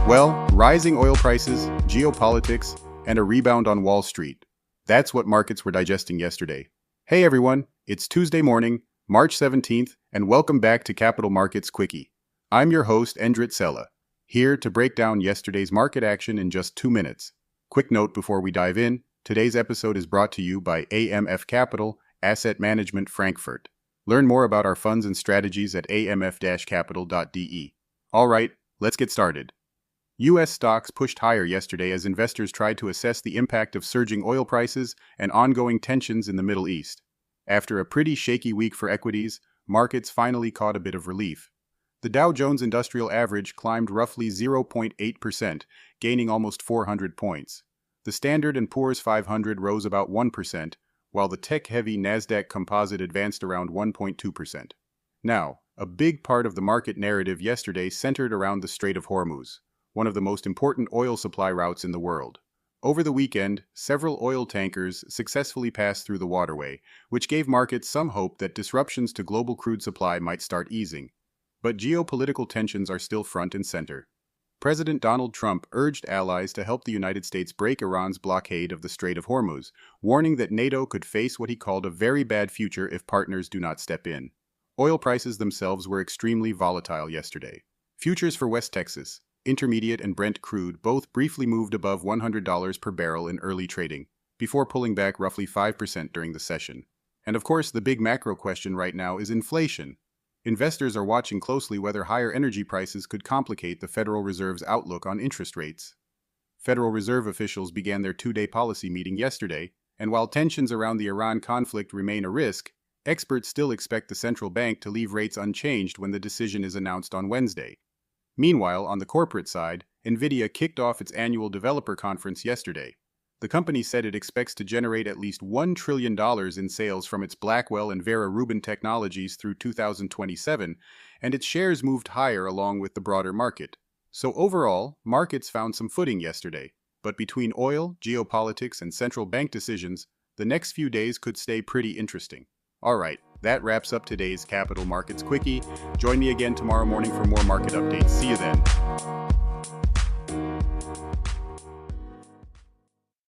Well, rising oil prices, geopolitics, and a rebound on Wall Street. That's what markets were digesting yesterday. Hey everyone, it's Tuesday morning, March 17th, and welcome back to Capital Markets Quickie. I'm your host, Endrit Sella, here to break down yesterday's market action in just 2 minutes. Quick note before we dive in, today's episode is brought to you by AMF Capital, Asset Management Frankfurt. Learn more about our funds and strategies at amf-capital.de. All right, let's get started. U.S. stocks pushed higher yesterday as investors tried to assess the impact of surging oil prices and ongoing tensions in the Middle East. After a pretty shaky week for equities, markets finally caught a bit of relief. The Dow Jones Industrial Average climbed roughly 0.8%, gaining almost 400 points. The Standard & Poor's 500 rose about 1%, while the tech-heavy Nasdaq Composite advanced around 1.2%. Now, a big part of the market narrative yesterday centered around the Strait of Hormuz, one of the most important oil supply routes in the world. Over the weekend, several oil tankers successfully passed through the waterway, which gave markets some hope that disruptions to global crude supply might start easing. But geopolitical tensions are still front and center. President Donald Trump urged allies to help the United States break Iran's blockade of the Strait of Hormuz, warning that NATO could face what he called a very bad future if partners do not step in. Oil prices themselves were extremely volatile yesterday. Futures for West Texas, Intermediate and Brent crude both briefly moved above $100 per barrel in early trading, before pulling back roughly 5% during the session. And of course, the big macro question right now is inflation. Investors are watching closely whether higher energy prices could complicate the Federal Reserve's outlook on interest rates. Federal Reserve officials began their two-day policy meeting yesterday, and while tensions around the Iran conflict remain a risk, experts still expect the central bank to leave rates unchanged when the decision is announced on Wednesday. Meanwhile, on the corporate side, Nvidia kicked off its annual developer conference yesterday. The company said it expects to generate at least $1 trillion in sales from its Blackwell and Vera Rubin technologies through 2027, and its shares moved higher along with the broader market. So overall, markets found some footing yesterday. But between oil, geopolitics, and central bank decisions, the next few days could stay pretty interesting. Alright, that wraps up today's Capital Markets Quickie. Join me again tomorrow morning for more market updates. See you then.